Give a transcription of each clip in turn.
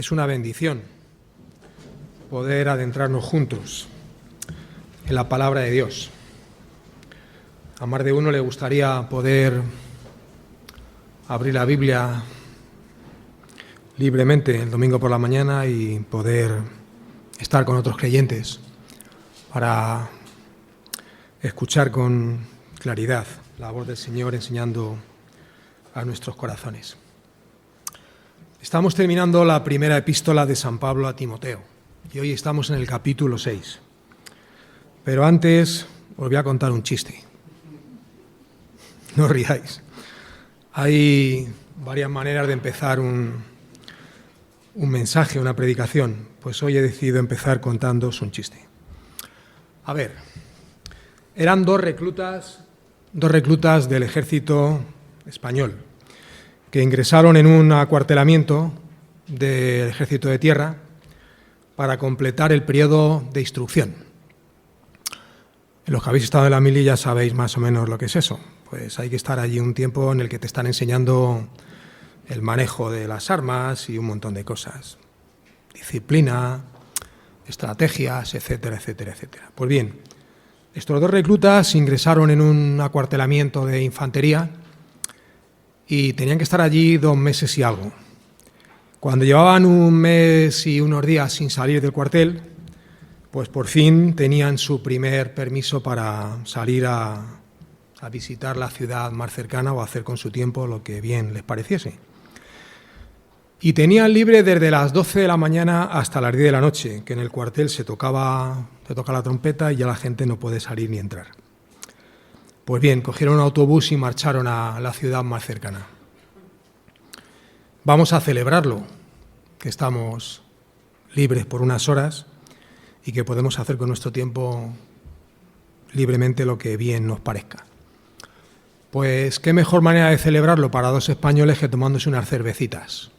Es una bendición poder adentrarnos juntos en la palabra de Dios. A más de uno le gustaría poder abrir la Biblia libremente el domingo por la mañana y poder estar con otros creyentes para escuchar con claridad la voz del Señor enseñando a nuestros corazones. Estamos terminando la primera epístola de San Pablo a Timoteo y hoy estamos en el capítulo 6. Pero antes os voy a contar un chiste. No os riáis. Hay varias maneras de empezar un mensaje, una predicación. Pues hoy he decidido empezar contándoos un chiste. A ver, eran dos reclutas del ejército español que ingresaron en un acuartelamiento del ejército de tierra para completar el periodo de instrucción. Los que habéis estado en la mili ya sabéis más o menos lo que es eso. Pues hay que estar allí un tiempo en el que te están enseñando el manejo de las armas y un montón de cosas. Disciplina, estrategias, etcétera, etcétera, etcétera. Pues bien, estos dos reclutas ingresaron en un acuartelamiento de infantería y tenían que estar allí 2 meses y algo. Cuando llevaban 1 mes y unos días sin salir del cuartel, pues por fin tenían su primer permiso para salir a visitar la ciudad más cercana o hacer con su tiempo lo que bien les pareciese. Y tenían libre desde las 12 de la mañana hasta las 10 de la noche, que en el cuartel se toca la trompeta y ya la gente no puede salir ni entrar. Pues bien, cogieron un autobús y marcharon a la ciudad más cercana. Vamos a celebrarlo, que estamos libres por unas horas y que podemos hacer con nuestro tiempo libremente lo que bien nos parezca. Pues qué mejor manera de celebrarlo para 2 españoles que tomándose unas cervecitas.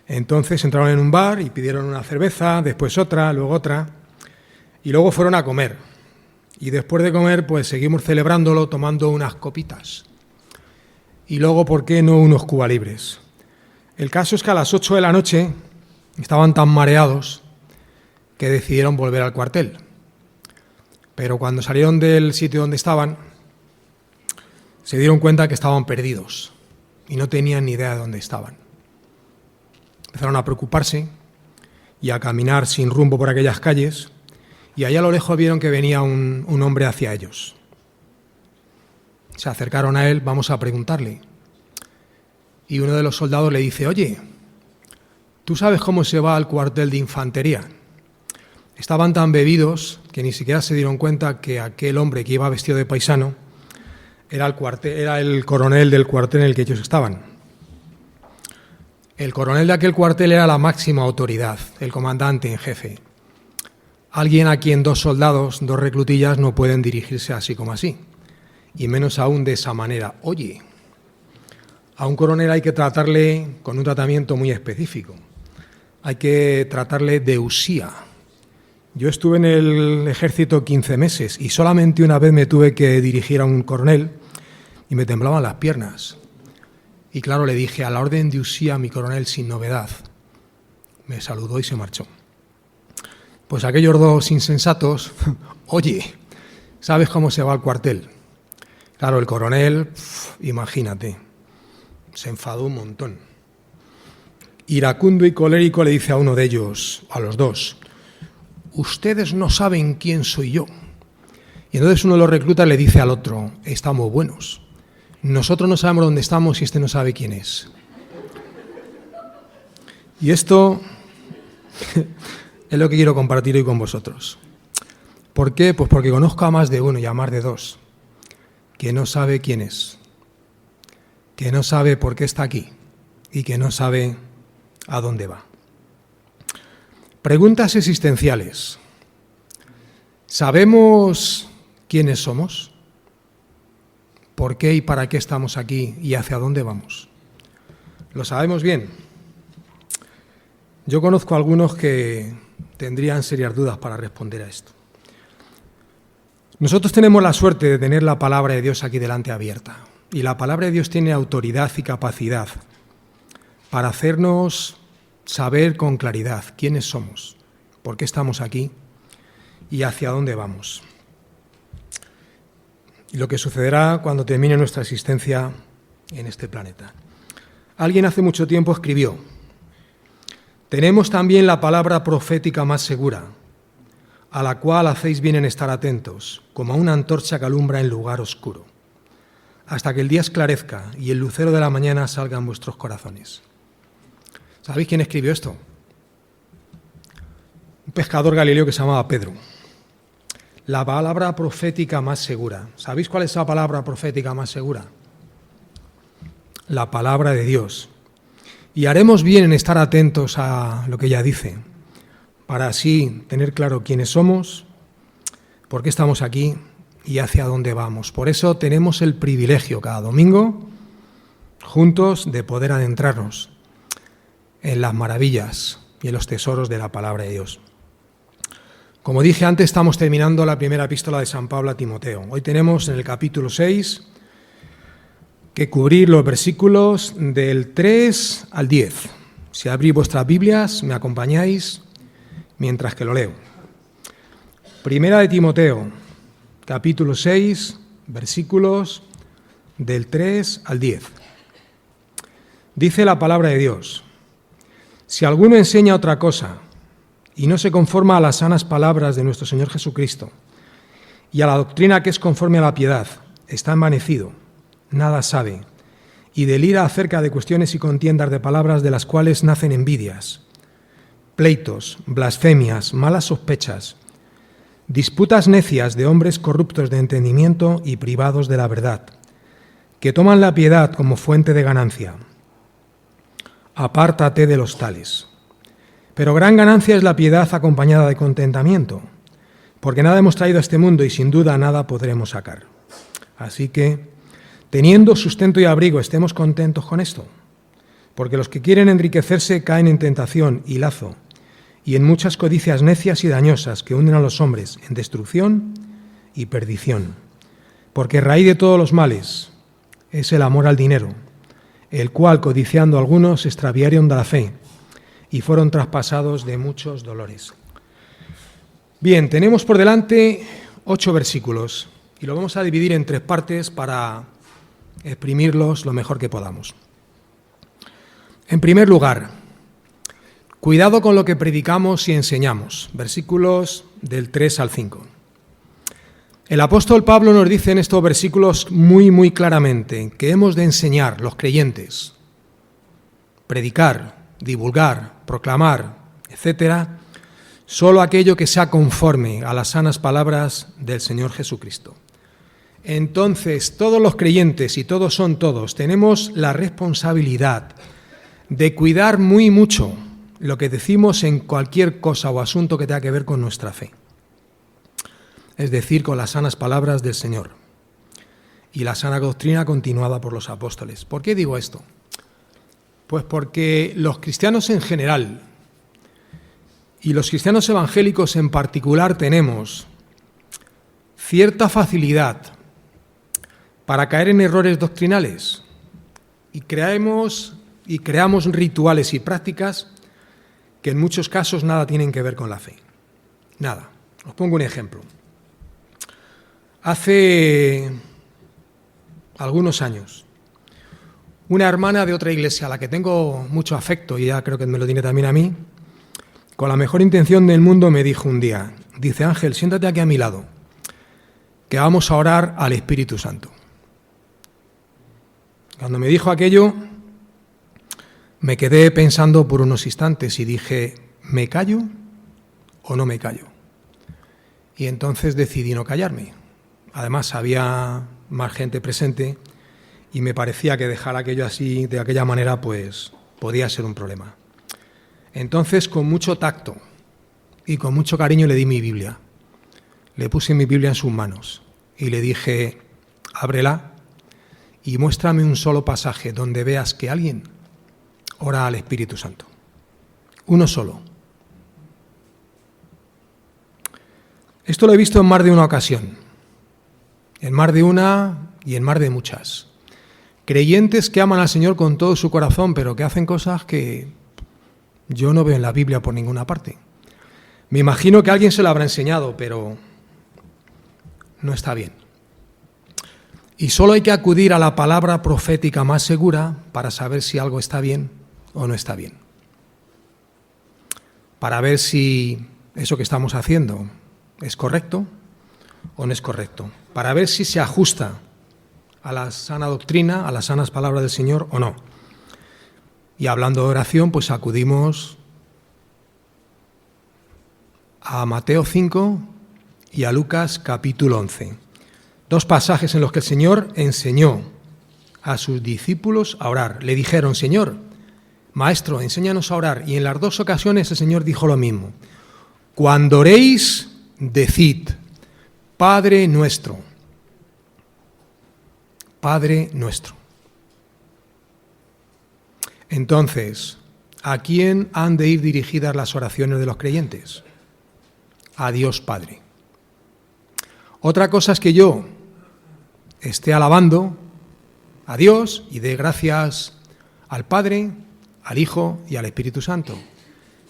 Entonces entraron en un bar y pidieron una cerveza, después otra, luego otra, y luego fueron a comer. Y después de comer, pues seguimos celebrándolo tomando unas copitas. Y luego, ¿por qué no unos Cuba Libres? El caso es que a las 8 de la noche estaban tan mareados que decidieron volver al cuartel. Pero cuando salieron del sitio donde estaban, se dieron cuenta que estaban perdidos y no tenían ni idea de dónde estaban. Empezaron a preocuparse y a caminar sin rumbo por aquellas calles, y allá a lo lejos vieron que venía un hombre hacia ellos. Se acercaron a él, vamos a preguntarle. Y uno de los soldados le dice: oye, ¿tú sabes cómo se va al cuartel de infantería? Estaban tan bebidos que ni siquiera se dieron cuenta que aquel hombre que iba vestido de paisano era el coronel del cuartel en el que ellos estaban. El coronel de aquel cuartel era la máxima autoridad, el comandante en jefe. Alguien a quien 2 soldados, 2 reclutillas no pueden dirigirse así como así, y menos aún de esa manera. Oye, a un coronel hay que tratarle con un tratamiento muy específico. Hay que tratarle de usía. Yo estuve en el ejército 15 meses y solamente una vez me tuve que dirigir a un coronel y me temblaban las piernas. Y claro, le dije: a la orden de usía, mi coronel, sin novedad. Me saludó y se marchó. Pues aquellos 2 insensatos: oye, ¿sabes cómo se va al cuartel? Claro, el coronel, imagínate, se enfadó un montón. Iracundo y colérico le dice a uno de ellos, a los 2, ustedes no saben quién soy yo. Y entonces uno de los reclutas le dice al otro: estamos buenos. Nosotros no sabemos dónde estamos y este no sabe quién es. Y esto es lo que quiero compartir hoy con vosotros. ¿Por qué? Pues porque conozco a más de uno y a más de 2 que no sabe quién es, que no sabe por qué está aquí y que no sabe a dónde va. Preguntas existenciales. ¿Sabemos quiénes somos? ¿Por qué y para qué estamos aquí y hacia dónde vamos? ¿Lo sabemos bien? Yo conozco a algunos que tendrían serias dudas para responder a esto. Nosotros tenemos la suerte de tener la palabra de Dios aquí delante abierta. Y la palabra de Dios tiene autoridad y capacidad para hacernos saber con claridad quiénes somos, por qué estamos aquí y hacia dónde vamos. Y lo que sucederá cuando termine nuestra existencia en este planeta. Alguien hace mucho tiempo escribió: tenemos también la palabra profética más segura, a la cual hacéis bien en estar atentos, como a una antorcha que alumbra en lugar oscuro, hasta que el día esclarezca y el lucero de la mañana salga en vuestros corazones. ¿Sabéis quién escribió esto? Un pescador galileo que se llamaba Pedro. La palabra profética más segura. ¿Sabéis cuál es la palabra profética más segura? La palabra de Dios. Y haremos bien en estar atentos a lo que ella dice, para así tener claro quiénes somos, por qué estamos aquí y hacia dónde vamos. Por eso tenemos el privilegio cada domingo, juntos, de poder adentrarnos en las maravillas y en los tesoros de la palabra de Dios. Como dije antes, estamos terminando la primera epístola de San Pablo a Timoteo. Hoy tenemos en el capítulo 6 que cubrir los versículos del 3 al 10. Si abrís vuestras Biblias, me acompañáis mientras que lo leo. Primera de Timoteo, capítulo 6, versículos del 3 al 10. Dice la palabra de Dios: si alguno enseña otra cosa y no se conforma a las sanas palabras de nuestro Señor Jesucristo y a la doctrina que es conforme a la piedad, está envanecido, nada sabe, y delira acerca de cuestiones y contiendas de palabras de las cuales nacen envidias, pleitos, blasfemias, malas sospechas, disputas necias de hombres corruptos de entendimiento y privados de la verdad, que toman la piedad como fuente de ganancia. Apártate de los tales. Pero gran ganancia es la piedad acompañada de contentamiento, porque nada hemos traído a este mundo y sin duda nada podremos sacar. Así que, teniendo sustento y abrigo, estemos contentos con esto, porque los que quieren enriquecerse caen en tentación y lazo, y en muchas codicias necias y dañosas que hunden a los hombres en destrucción y perdición. Porque raíz de todos los males es el amor al dinero, el cual, codiciando algunos, se extraviaron de la fe y fueron traspasados de muchos dolores. Bien, tenemos por delante 8 versículos y lo vamos a dividir en 3 partes para exprimirlos lo mejor que podamos. En primer lugar, cuidado con lo que predicamos y enseñamos, versículos del 3 al 5. El apóstol Pablo nos dice en estos versículos muy claramente que hemos de enseñar, los creyentes, predicar, divulgar, proclamar, etcétera, solo aquello que sea conforme a las sanas palabras del Señor Jesucristo. Entonces, todos los creyentes, y todos son todos, tenemos la responsabilidad de cuidar muy mucho lo que decimos en cualquier cosa o asunto que tenga que ver con nuestra fe. Es decir, con las sanas palabras del Señor y la sana doctrina continuada por los apóstoles. ¿Por qué digo esto? Pues porque los cristianos en general y los cristianos evangélicos en particular tenemos cierta facilidad para caer en errores doctrinales y creamos rituales y prácticas que en muchos casos nada tienen que ver con la fe. Nada. Os pongo un ejemplo. Hace algunos años, una hermana de otra iglesia a la que tengo mucho afecto, y ya creo que me lo tiene también a mí, con la mejor intención del mundo me dijo un día, dice: Ángel, siéntate aquí a mi lado, que vamos a orar al Espíritu Santo. Cuando me dijo aquello, me quedé pensando por unos instantes y dije, ¿me callo o no me callo? Y entonces decidí no callarme. Además, había más gente presente y me parecía que dejar aquello así, de aquella manera, pues podía ser un problema. Entonces, con mucho tacto y con mucho cariño le di mi Biblia. Le puse mi Biblia en sus manos y le dije, ábrela y muéstrame un solo pasaje donde veas que alguien ora al Espíritu Santo. Uno solo. Esto lo he visto en más de una ocasión. En más de una y en más de muchas. Creyentes que aman al Señor con todo su corazón, pero que hacen cosas que Yo no veo en la Biblia por ninguna parte. Me imagino que alguien se lo habrá enseñado, pero no está bien. Y solo hay que acudir a la palabra profética más segura para saber si algo está bien o no está bien. Para ver si eso que estamos haciendo es correcto o no es correcto. Para ver si se ajusta a la sana doctrina, a las sanas palabras del Señor o no. Y hablando de oración, pues acudimos a Mateo 5 y a Lucas capítulo 11. Dos pasajes en los que el Señor enseñó a sus discípulos a orar. Le dijeron: Señor, Maestro, enséñanos a orar. Y en las dos ocasiones el Señor dijo lo mismo. Cuando oréis, decid: Padre nuestro. Padre nuestro. Entonces, ¿a quién han de ir dirigidas las oraciones de los creyentes? A Dios Padre. Otra cosa es que yo esté alabando a Dios y dé gracias al Padre, al Hijo y al Espíritu Santo.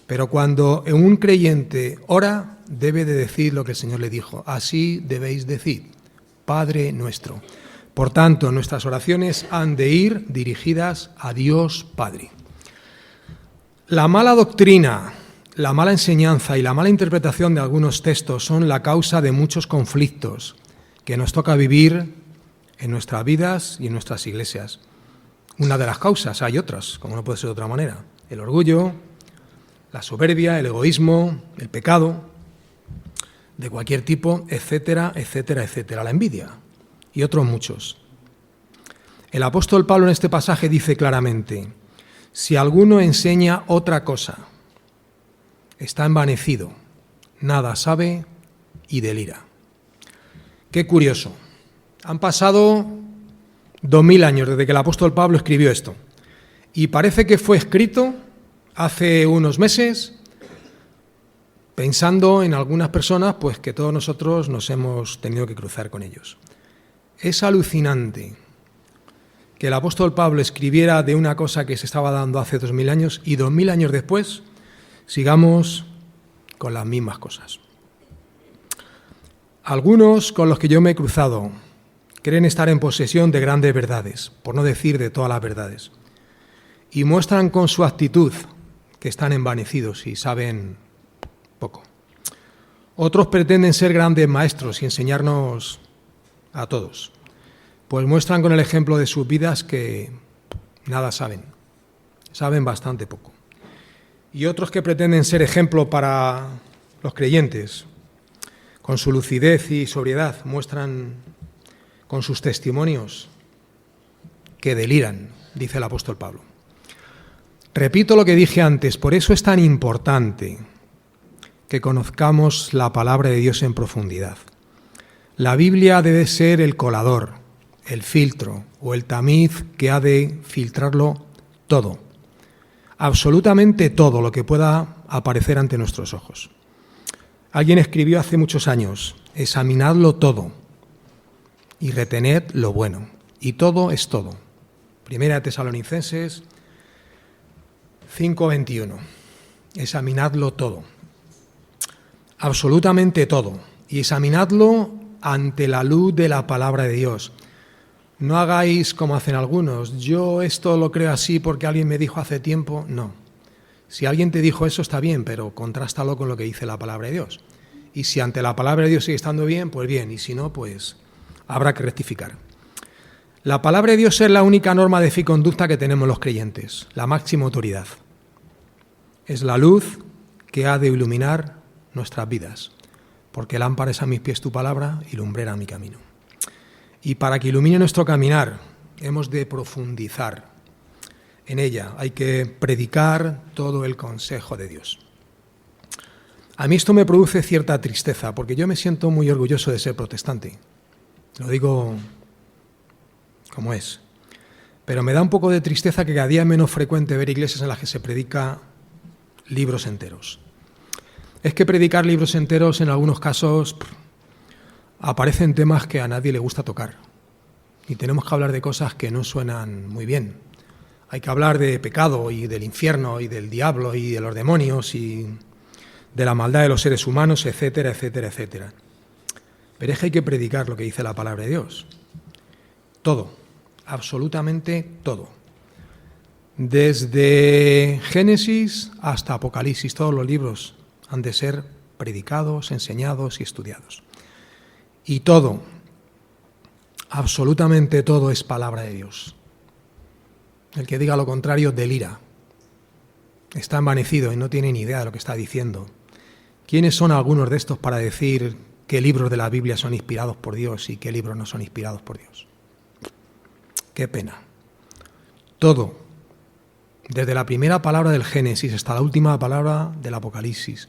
Pero cuando un creyente ora, debe de decir lo que el Señor le dijo. Así debéis decir: Padre nuestro. Por tanto, nuestras oraciones han de ir dirigidas a Dios Padre. La mala doctrina, la mala enseñanza y la mala interpretación de algunos textos son la causa de muchos conflictos que nos toca vivir en nuestras vidas y en nuestras iglesias. Una de las causas, hay otras, como no puede ser de otra manera: el orgullo, la soberbia, el egoísmo, el pecado de cualquier tipo, etcétera, etcétera, etcétera, la envidia y otros muchos. El apóstol Pablo en este pasaje dice claramente: si alguno enseña otra cosa, está envanecido, nada sabe y delira. Qué curioso. Han pasado 2000 años desde que el apóstol Pablo escribió esto. Y parece que fue escrito hace unos meses pensando en algunas personas pues que todos nosotros nos hemos tenido que cruzar con ellos. Es alucinante que el apóstol Pablo escribiera de una cosa que se estaba dando hace 2000 años y 2000 años después sigamos con las mismas cosas. Algunos con los que yo me he cruzado creen estar en posesión de grandes verdades, por no decir de todas las verdades, y muestran con su actitud que están envanecidos y saben poco. Otros pretenden ser grandes maestros y enseñarnos a todos, pues muestran con el ejemplo de sus vidas que nada saben, saben bastante poco. Y otros que pretenden ser ejemplo para los creyentes, con su lucidez y sobriedad, muestran con sus testimonios que deliran, dice el apóstol Pablo. Repito lo que dije antes, por eso es tan importante que conozcamos la palabra de Dios en profundidad. La Biblia debe ser el colador, el filtro o el tamiz que ha de filtrarlo todo, absolutamente todo lo que pueda aparecer ante nuestros ojos. Alguien escribió hace muchos años: examinadlo todo y retened lo bueno, y todo es todo. Primera de Tesalonicenses 5:21. Examinadlo todo, absolutamente todo, y examinadlo ante la luz de la palabra de Dios. No hagáis como hacen algunos: yo esto lo creo así porque alguien me dijo hace tiempo. No. Si alguien te dijo eso está bien, pero contrástalo con lo que dice la palabra de Dios. Y si ante la palabra de Dios sigue estando bien, pues bien, y si no, pues habrá que rectificar. La palabra de Dios es la única norma de fe y conducta que tenemos los creyentes, la máxima autoridad. Es la luz que ha de iluminar nuestras vidas, porque lámpara es a mis pies tu palabra y lumbrera mi camino. Y para que ilumine nuestro caminar, hemos de profundizar en ella. Hay que predicar todo el consejo de Dios. A mí esto me produce cierta tristeza, porque yo me siento muy orgulloso de ser protestante. Lo digo como es. Pero me da un poco de tristeza que cada día es menos frecuente ver iglesias en las que se predica libros enteros. Es que predicar libros enteros en algunos casos aparecen temas que a nadie le gusta tocar. Y tenemos que hablar de cosas que no suenan muy bien. Hay que hablar de pecado y del infierno y del diablo y de los demonios y de la maldad de los seres humanos, etcétera, etcétera, etcétera. Pero es que hay que predicar lo que dice la palabra de Dios. Todo, absolutamente todo. Desde Génesis hasta Apocalipsis, todos los libros han de ser predicados, enseñados y estudiados. Y todo, absolutamente todo es palabra de Dios. El que diga lo contrario delira. Está envanecido y no tiene ni idea de lo que está diciendo. ¿Quiénes son algunos de estos para decir qué libros de la Biblia son inspirados por Dios y qué libros no son inspirados por Dios? Qué pena. Todo, desde la primera palabra del Génesis hasta la última palabra del Apocalipsis,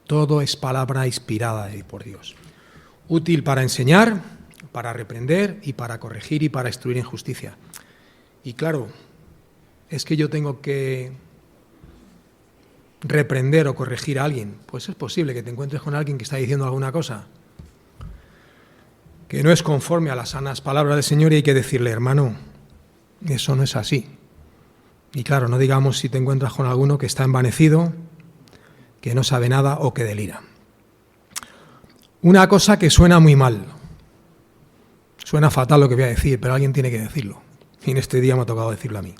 todo es palabra inspirada por Dios. Útil para enseñar, para reprender y para corregir y para instruir en justicia. Y claro, es que yo tengo que reprender o corregir a alguien. Pues es posible que te encuentres con alguien que está diciendo alguna cosa que no es conforme a las sanas palabras del Señor y hay que decirle, hermano, eso no es así. Y claro, no digamos si te encuentras con alguno que está envanecido, que no sabe nada o que delira. Una cosa que suena muy mal, suena fatal lo que voy a decir, pero alguien tiene que decirlo. Y en este día me ha tocado decirlo a mí.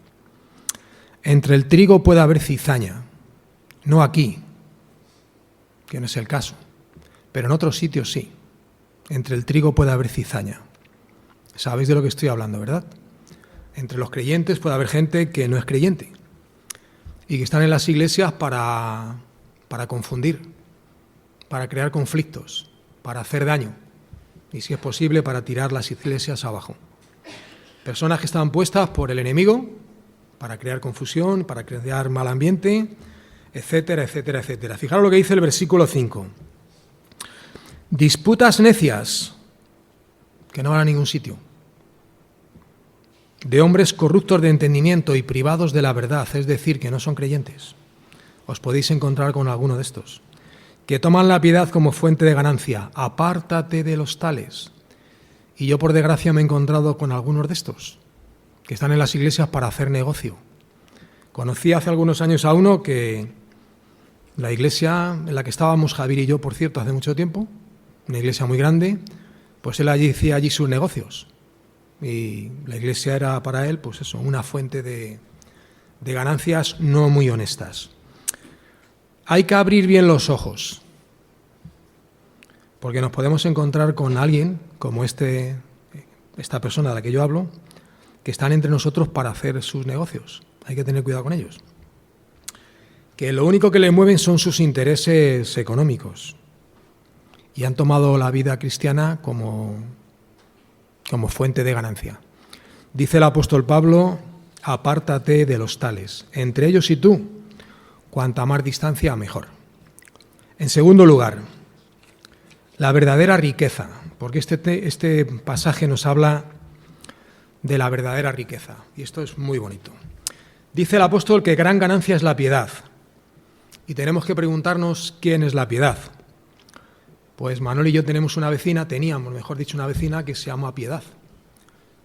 Entre el trigo puede haber cizaña, no aquí, que no es el caso, pero en otros sitios sí. Entre el trigo puede haber cizaña. Sabéis de lo que estoy hablando, ¿verdad? Entre los creyentes puede haber gente que no es creyente y que están en las iglesias para confundir, para crear conflictos, para hacer daño y, si es posible, para tirar las iglesias abajo. Personas que están puestas por el enemigo para crear confusión, para crear mal ambiente, etcétera, etcétera, etcétera. Fijaros lo que dice el versículo 5. Disputas necias que no van a ningún sitio, de hombres corruptos de entendimiento y privados de la verdad, es decir, que no son creyentes. Os podéis encontrar con alguno de estos, que toman la piedad como fuente de ganancia. Apártate de los tales. Y yo, por desgracia, me he encontrado con algunos de estos, que están en las iglesias para hacer negocio. Conocí hace algunos años a uno que la iglesia en la que estábamos, Javier y yo, por cierto, hace mucho tiempo, una iglesia muy grande, pues él hacía allí sus negocios. Y la iglesia era para él, pues eso, una fuente de ganancias no muy honestas. Hay que abrir bien los ojos, porque nos podemos encontrar con alguien como esta persona de la que yo hablo, que están entre nosotros para hacer sus negocios. Hay que tener cuidado con ellos. Que lo único que le mueven son sus intereses económicos y han tomado la vida cristiana como fuente de ganancia. Dice el apóstol Pablo, apártate de los tales, entre ellos y tú, cuanta más distancia mejor. En segundo lugar, la verdadera riqueza, porque este pasaje nos habla de la verdadera riqueza, y esto es muy bonito. Dice el apóstol que gran ganancia es la piedad, y tenemos que preguntarnos quién es la piedad. Pues Manuel y yo teníamos una vecina que se llama Piedad.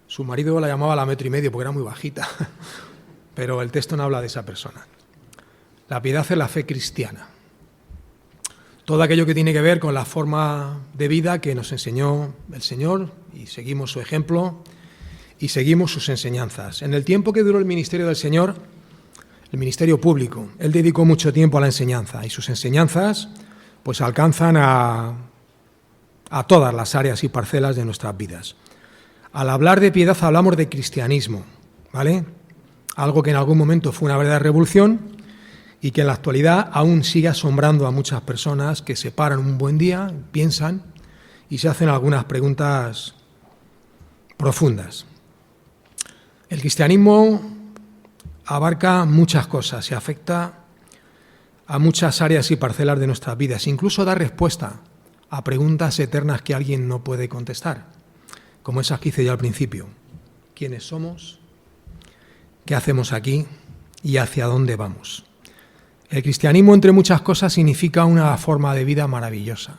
Su marido la llamaba la 1,5 metros porque era muy bajita, pero el texto no habla de esa persona. La piedad es la fe cristiana. Todo aquello que tiene que ver con la forma de vida que nos enseñó el Señor y seguimos su ejemplo y seguimos sus enseñanzas. En el tiempo que duró el ministerio del Señor, el ministerio público, Él dedicó mucho tiempo a la enseñanza y sus enseñanzas pues alcanzan a todas las áreas y parcelas de nuestras vidas. Al hablar de piedad hablamos de cristianismo, ¿vale? Algo que en algún momento fue una verdadera revolución y que en la actualidad aún sigue asombrando a muchas personas que se paran un buen día, piensan y se hacen algunas preguntas profundas. El cristianismo abarca muchas cosas y afecta a muchas áreas y parcelas de nuestras vidas, incluso da respuesta a preguntas eternas que alguien no puede contestar, como esas que hice yo al principio. ¿Quiénes somos? ¿Qué hacemos aquí? ¿Y hacia dónde vamos? El cristianismo, entre muchas cosas, significa una forma de vida maravillosa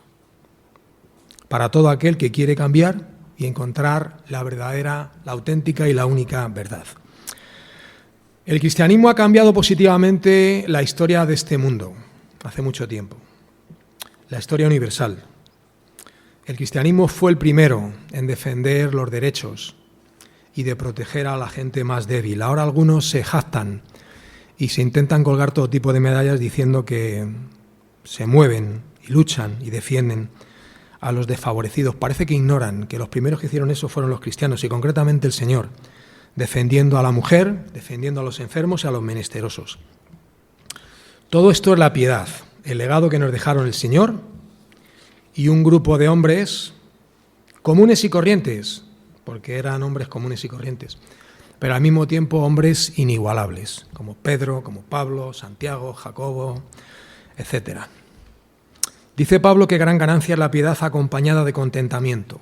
para todo aquel que quiere cambiar y encontrar la verdadera, la auténtica y la única verdad. El cristianismo ha cambiado positivamente la historia de este mundo hace mucho tiempo, la historia universal. El cristianismo fue el primero en defender los derechos y de proteger a la gente más débil. Ahora algunos se jactan y se intentan colgar todo tipo de medallas diciendo que se mueven y luchan y defienden a los desfavorecidos. Parece que ignoran que los primeros que hicieron eso fueron los cristianos y concretamente el Señor, defendiendo a la mujer, defendiendo a los enfermos y a los menesterosos. Todo esto es la piedad, el legado que nos dejaron el Señor y un grupo de hombres comunes y corrientes, porque eran hombres comunes y corrientes, pero al mismo tiempo hombres inigualables, como Pedro, como Pablo, Santiago, Jacobo, etc. Dice Pablo que gran ganancia es la piedad acompañada de contentamiento.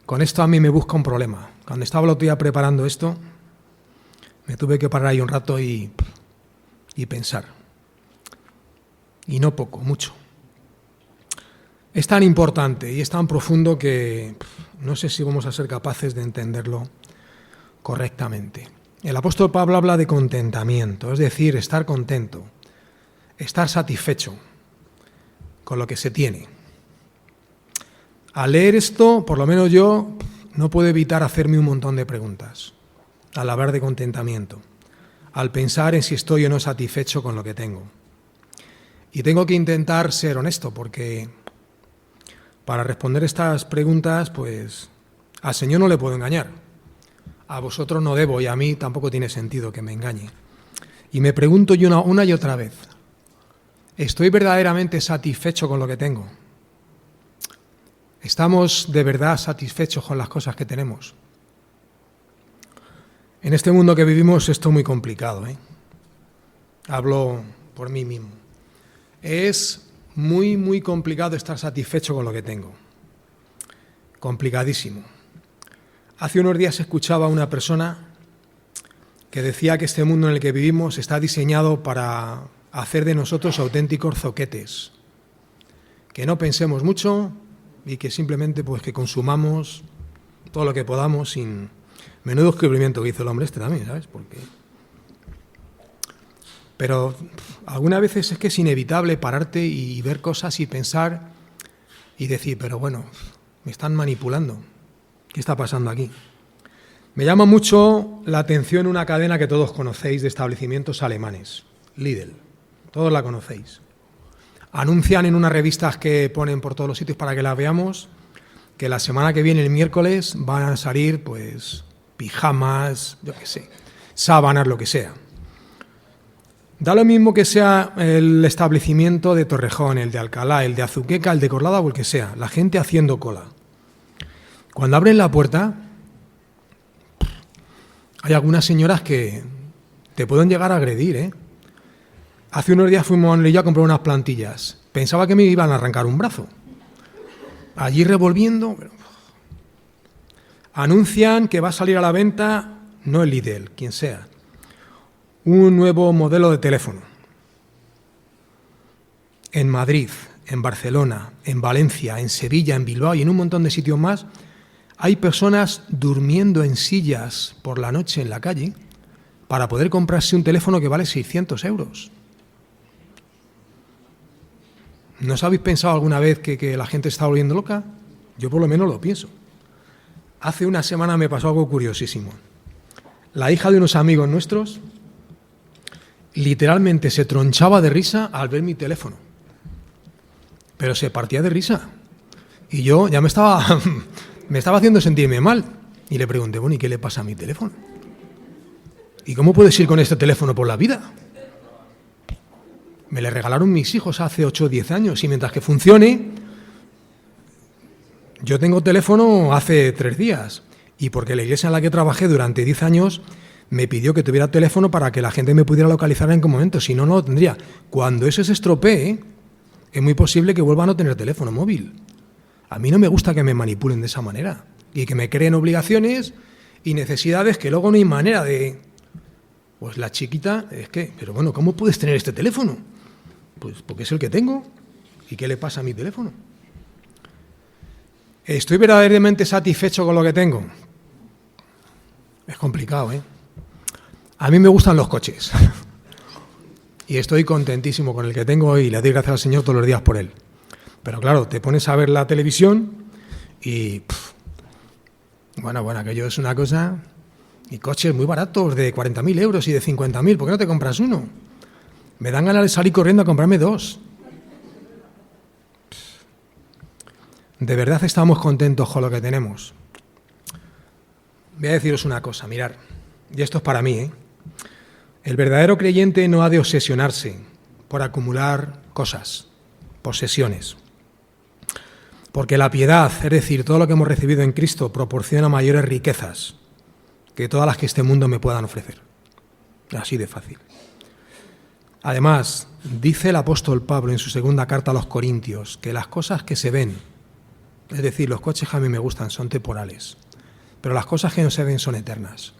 Con esto a mí me busca un problema. Cuando estaba el otro día preparando esto, me tuve que parar ahí un rato y pensar. Y no poco, mucho. Es tan importante y es tan profundo que no sé si vamos a ser capaces de entenderlo correctamente. El apóstol Pablo habla de contentamiento, es decir, estar contento, estar satisfecho con lo que se tiene. Al leer esto, por lo menos yo, no puedo evitar hacerme un montón de preguntas al hablar de contentamiento, al pensar en si estoy o no satisfecho con lo que tengo. Y tengo que intentar ser honesto, porque para responder estas preguntas, pues al Señor no le puedo engañar. A vosotros no debo y a mí tampoco tiene sentido que me engañe. Y me pregunto yo una y otra vez, ¿estoy verdaderamente satisfecho con lo que tengo? ¿Estamos de verdad satisfechos con las cosas que tenemos? En este mundo que vivimos esto es muy complicado, ¿eh? Hablo por mí mismo. Es muy, muy complicado estar satisfecho con lo que tengo. Complicadísimo. Hace unos días escuchaba a una persona que decía que este mundo en el que vivimos está diseñado para hacer de nosotros auténticos zoquetes. Que no pensemos mucho y que simplemente pues que consumamos todo lo que podamos sin... Menudo descubrimiento que hizo el hombre este también, ¿sabes? Pero algunas veces es que es inevitable pararte y ver cosas y pensar y decir, pero bueno, me están manipulando. ¿Qué está pasando aquí? Me llama mucho la atención una cadena que todos conocéis de establecimientos alemanes, Lidl. Todos la conocéis. Anuncian en unas revistas que ponen por todos los sitios para que las veamos que la semana que viene, el miércoles, van a salir pues pijamas, yo qué sé, sábanas, lo que sea. Da lo mismo que sea el establecimiento de Torrejón, el de Alcalá, el de Azuqueca, el de Corlada o el que sea, la gente haciendo cola. Cuando abren la puerta, hay algunas señoras que te pueden llegar a agredir, ¿eh? Hace unos días fuimos a a comprar unas plantillas. Pensaba que me iban a arrancar un brazo. Allí revolviendo. Anuncian que va a salir a la venta, no el Lidl, quien sea, un nuevo modelo de teléfono. En Madrid, en Barcelona, en Valencia, en Sevilla, en Bilbao y en un montón de sitios más, hay personas durmiendo en sillas por la noche en la calle para poder comprarse un teléfono que vale 600 euros. ¿No os habéis pensado alguna vez que la gente está volviendo loca? Yo por lo menos lo pienso. Hace una semana me pasó algo curiosísimo. La hija de unos amigos nuestros literalmente se tronchaba de risa al ver mi teléfono. Pero se partía de risa. Y yo ya me estaba haciendo sentirme mal. Y le pregunté, bueno, ¿y qué le pasa a mi teléfono? ¿Y cómo puedes ir con este teléfono por la vida? Me le regalaron mis hijos hace 8 o 10 años y mientras que funcione, yo tengo teléfono hace 3 días y porque la iglesia en la que trabajé durante 10 años me pidió que tuviera teléfono para que la gente me pudiera localizar en algún momento, si no, no lo tendría. Cuando eso se estropee, es muy posible que vuelva a no tener teléfono móvil. A mí no me gusta que me manipulen de esa manera y que me creen obligaciones y necesidades que luego no hay manera de... Pues la chiquita, es que, pero bueno, ¿cómo puedes tener este teléfono? Pues porque es el que tengo. ¿Y qué le pasa a mi teléfono? ¿Estoy verdaderamente satisfecho con lo que tengo? Es complicado, ¿eh? A mí me gustan los coches y estoy contentísimo con el que tengo y le doy gracias al Señor todos los días por él. Pero claro, te pones a ver la televisión y bueno, aquello es una cosa. Y coches muy baratos de 40.000 euros y de 50.000, ¿por qué no te compras uno? Me dan ganas de salir corriendo a comprarme dos. ¿De verdad estamos contentos con lo que tenemos? Voy a deciros una cosa, mirar, y esto es para mí, ¿eh? El verdadero creyente no ha de obsesionarse por acumular cosas, posesiones. Porque la piedad, es decir, todo lo que hemos recibido en Cristo, proporciona mayores riquezas que todas las que este mundo me puedan ofrecer. Así de fácil. Además, dice el apóstol Pablo en su segunda carta a los Corintios que las cosas que se ven, es decir, los coches que a mí me gustan son temporales, pero las cosas que no se ven son eternas.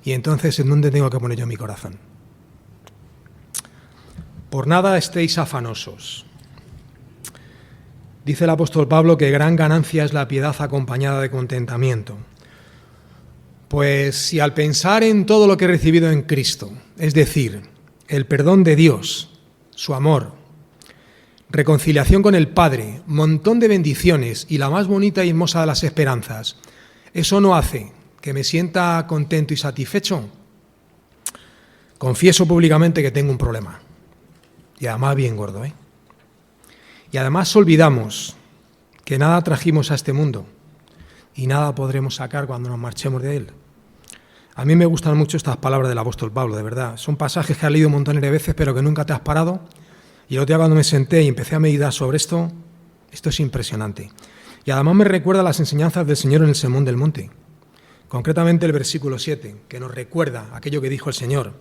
Y entonces, ¿en dónde tengo que poner yo mi corazón? Por nada estéis afanosos. Dice el apóstol Pablo que gran ganancia es la piedad acompañada de contentamiento. Pues si al pensar en todo lo que he recibido en Cristo, es decir, el perdón de Dios, su amor, reconciliación con el Padre, montón de bendiciones y la más bonita y hermosa de las esperanzas, ¿eso no hace que me sienta contento y satisfecho? Confieso públicamente que tengo un problema, y además bien gordo, ¿eh? Y además olvidamos que nada trajimos a este mundo y nada podremos sacar cuando nos marchemos de él. A mí me gustan mucho estas palabras del apóstol Pablo, de verdad. Son pasajes que has leído un montón de veces, pero que nunca te has parado. Y el otro día cuando me senté y empecé a meditar sobre esto es impresionante. Y además me recuerda las enseñanzas del Señor en el Sermón del Monte. Concretamente el versículo 7, que nos recuerda aquello que dijo el Señor,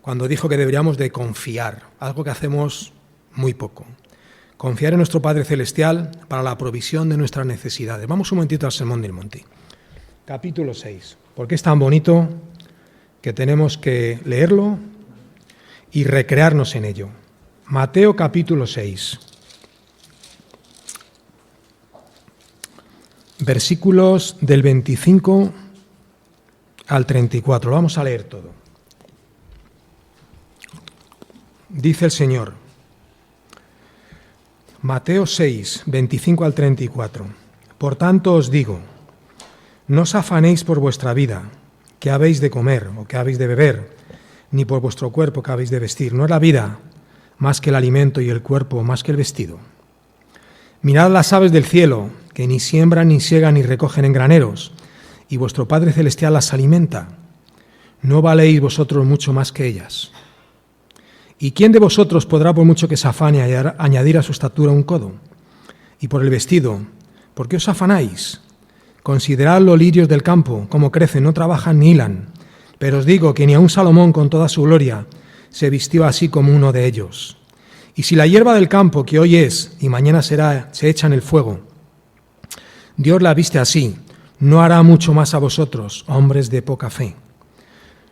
cuando dijo que deberíamos de confiar, algo que hacemos muy poco. Confiar en nuestro Padre Celestial para la provisión de nuestras necesidades. Vamos un momentito al Sermón del Monte. Capítulo 6. Porque es tan bonito que tenemos que leerlo y recrearnos en ello. Mateo capítulo 6. Versículos del 25 al 34. Lo vamos a leer todo. Dice el Señor. Mateo 6, 25 al 34. Por tanto os digo, no os afanéis por vuestra vida, qué habéis de comer o qué habéis de beber, ni por vuestro cuerpo qué habéis de vestir. ¿No es la vida más que el alimento y el cuerpo más que el vestido? Mirad las aves del cielo, que ni siembran, ni siegan, ni recogen en graneros, y vuestro Padre Celestial las alimenta. ¿No valéis vosotros mucho más que ellas? ¿Y quién de vosotros podrá, por mucho que se afane, añadir a su estatura un codo? Y por el vestido, ¿por qué os afanáis? Considerad los lirios del campo, cómo crecen, no trabajan ni hilan. Pero os digo que ni aun Salomón con toda su gloria se vistió así como uno de ellos. Y si la hierba del campo, que hoy es y mañana será, se echa en el fuego, Dios la viste así, ¿no hará mucho más a vosotros, hombres de poca fe?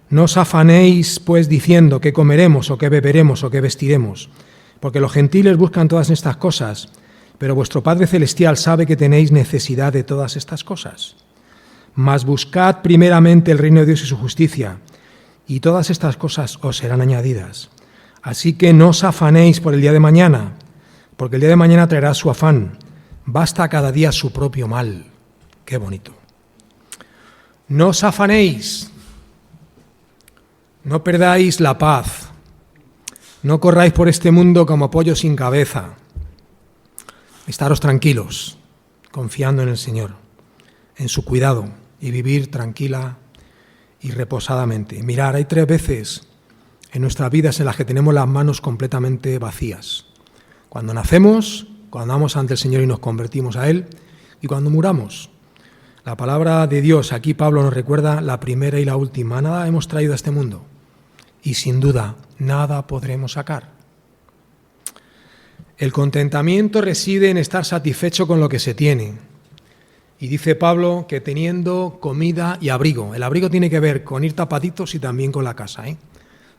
No os afanéis, pues, diciendo qué comeremos, o qué beberemos, o qué vestiremos, porque los gentiles buscan todas estas cosas, pero vuestro Padre Celestial sabe que tenéis necesidad de todas estas cosas. Mas buscad primeramente el reino de Dios y su justicia, y todas estas cosas os serán añadidas. Así que no os afanéis por el día de mañana, porque el día de mañana traerá su afán. Basta cada día su propio mal. Qué bonito. No os afanéis. No perdáis la paz, no corráis por este mundo como pollo sin cabeza. Estaros tranquilos, confiando en el Señor, en su cuidado y vivir tranquila y reposadamente. Mirad, hay 3 veces en nuestras vidas en las que tenemos las manos completamente vacías. Cuando nacemos, cuando vamos ante el Señor y nos convertimos a Él, y cuando muramos. La palabra de Dios, aquí Pablo nos recuerda la primera y la última. Nada hemos traído a este mundo y sin duda nada podremos sacar. El contentamiento reside en estar satisfecho con lo que se tiene. Y dice Pablo que teniendo comida y abrigo. El abrigo tiene que ver con ir tapaditos y también con la casa, ¿eh?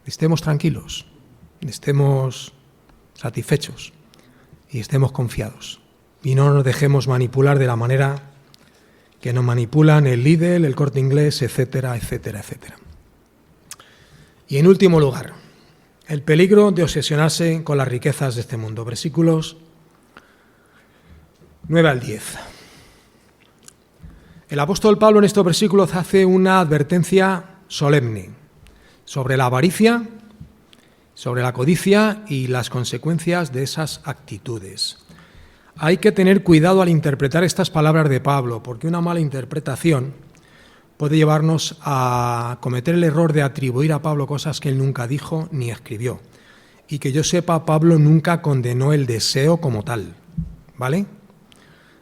Estemos tranquilos, estemos satisfechos y estemos confiados. Y no nos dejemos manipular de la manera que nos manipulan el Lidl, el Corte Inglés, etcétera, etcétera, etcétera. Y en último lugar, el peligro de obsesionarse con las riquezas de este mundo. Versículos 9 al 10. El apóstol Pablo en estos versículos hace una advertencia solemne sobre la avaricia, sobre la codicia y las consecuencias de esas actitudes. Hay que tener cuidado al interpretar estas palabras de Pablo, porque una mala interpretación puede llevarnos a cometer el error de atribuir a Pablo cosas que él nunca dijo ni escribió. Y que yo sepa, Pablo nunca condenó el deseo como tal, ¿vale?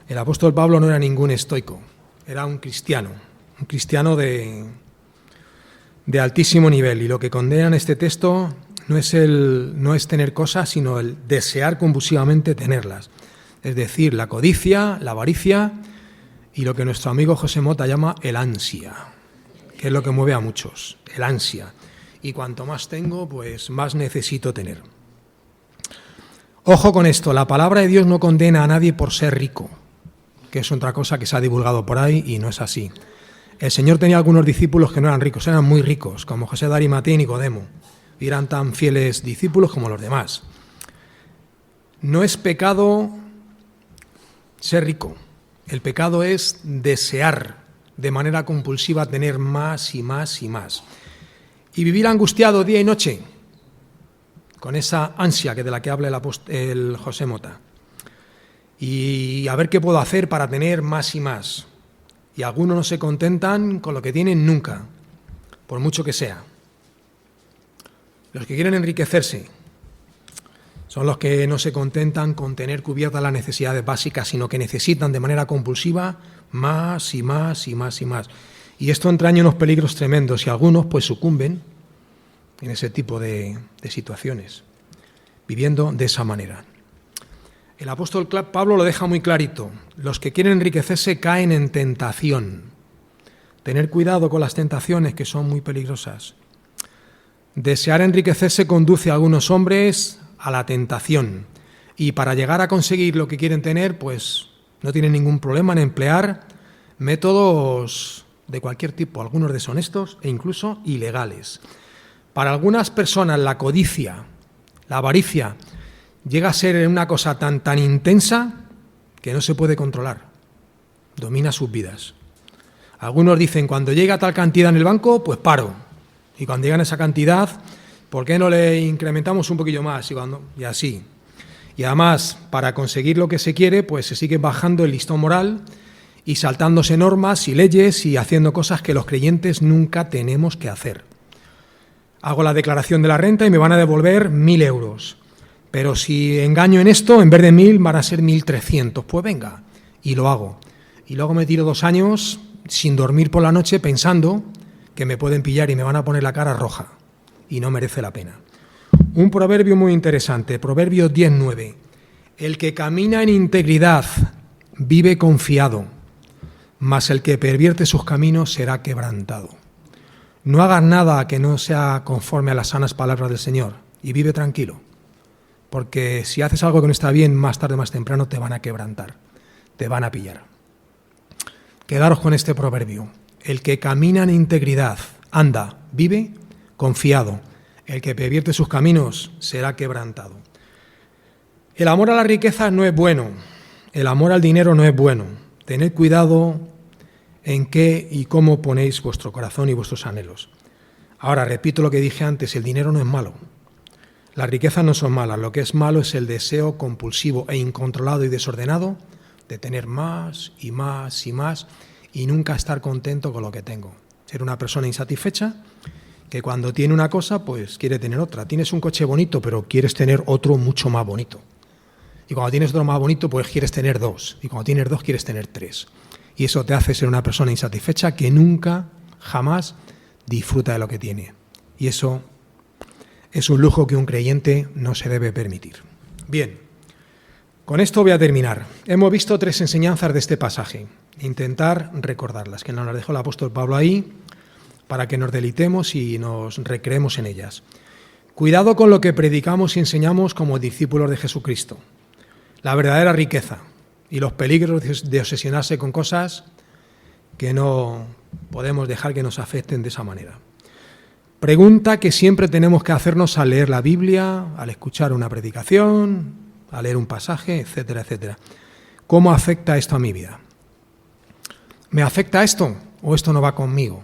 El apóstol Pablo no era ningún estoico, era un cristiano de altísimo nivel. Y lo que condena en este texto no es tener cosas, sino el desear convulsivamente tenerlas. Es decir, la codicia, la avaricia y lo que nuestro amigo José Mota llama el ansia, que es lo que mueve a muchos, el ansia. Y cuanto más tengo, pues más necesito tener. Ojo con esto, la palabra de Dios no condena a nadie por ser rico, que es otra cosa que se ha divulgado por ahí y no es así. El Señor tenía algunos discípulos que no eran ricos, eran muy ricos, como José de Arimatea y Nicodemo, y eran tan fieles discípulos como los demás. No es pecado ser rico. El pecado es desear de manera compulsiva tener más y más y más. Y vivir angustiado día y noche con esa ansia de la que habla el José Mota. Y a ver qué puedo hacer para tener más y más. Y algunos no se contentan con lo que tienen nunca, por mucho que sea. Los que quieren enriquecerse son los que no se contentan con tener cubiertas las necesidades básicas, sino que necesitan de manera compulsiva más y más y más y más. Y esto entraña unos peligros tremendos y algunos pues sucumben en ese tipo de situaciones, viviendo de esa manera. El apóstol Pablo lo deja muy clarito. Los que quieren enriquecerse caen en tentación. Tener cuidado con las tentaciones, que son muy peligrosas. Desear enriquecerse conduce a algunos hombres a la tentación. Y para llegar a conseguir lo que quieren tener, pues no tienen ningún problema en emplear métodos de cualquier tipo, algunos deshonestos e incluso ilegales. Para algunas personas la codicia, la avaricia, llega a ser una cosa tan intensa que no se puede controlar. Domina sus vidas. Algunos dicen, cuando llega tal cantidad en el banco, pues paro. Y cuando llegan a esa cantidad, ¿por qué no le incrementamos un poquillo más? Y así. Y además, para conseguir lo que se quiere, pues se sigue bajando el listón moral y saltándose normas y leyes y haciendo cosas que los creyentes nunca tenemos que hacer. Hago la declaración de la renta y me van a devolver 1.000 euros. Pero si engaño en esto, en vez de 1.000 van a ser 1.300. Pues venga, y lo hago. Y luego me tiro 2 años sin dormir por la noche pensando que me pueden pillar y me van a poner la cara roja. Y no merece la pena. Un proverbio muy interesante, Proverbios 10:9. El que camina en integridad vive confiado, mas el que pervierte sus caminos será quebrantado. No hagas nada que no sea conforme a las sanas palabras del Señor y vive tranquilo. Porque si haces algo que no está bien, más tarde o más temprano te van a quebrantar, te van a pillar. Quedaros con este proverbio. El que camina en integridad, anda, vive confiado. El que pervierte sus caminos será quebrantado. El amor a la riqueza no es bueno. El amor al dinero no es bueno. Tened cuidado en qué y cómo ponéis vuestro corazón y vuestros anhelos. Ahora, repito lo que dije antes, el dinero no es malo. Las riquezas no son malas, lo que es malo es el deseo compulsivo e incontrolado y desordenado de tener más y más y más y nunca estar contento con lo que tengo. Ser una persona insatisfecha que cuando tiene una cosa, pues quiere tener otra. Tienes un coche bonito, pero quieres tener otro mucho más bonito. Y cuando tienes otro más bonito, pues quieres tener 2. Y cuando tienes 2, quieres tener 3. Y eso te hace ser una persona insatisfecha que nunca, jamás disfruta de lo que tiene. Y eso es un lujo que un creyente no se debe permitir. Bien, con esto voy a terminar. Hemos visto 3 enseñanzas de este pasaje. Intentar recordarlas, que nos las dejó el apóstol Pablo ahí, para que nos deleitemos y nos recreemos en ellas. Cuidado con lo que predicamos y enseñamos como discípulos de Jesucristo. La verdadera riqueza y los peligros de obsesionarse con cosas que no podemos dejar que nos afecten de esa manera. Pregunta que siempre tenemos que hacernos al leer la Biblia, al escuchar una predicación, al leer un pasaje, etcétera, etcétera. ¿Cómo afecta esto a mi vida? ¿Me afecta esto o esto no va conmigo?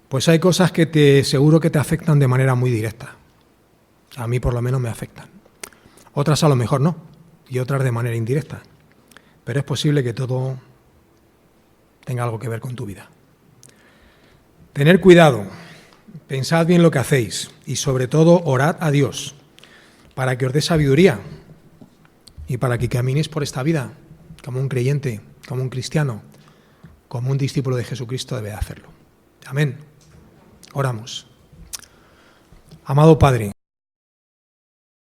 Pues hay cosas que seguro que te afectan de manera muy directa. A mí por lo menos me afectan. Otras a lo mejor no, y otras de manera indirecta. Pero es posible que todo tenga algo que ver con tu vida. Tener cuidado, pensad bien lo que hacéis y sobre todo orad a Dios para que os dé sabiduría y para que caminéis por esta vida como un creyente, como un cristiano, como un discípulo de Jesucristo debe hacerlo. Amén. Oramos. Amado Padre,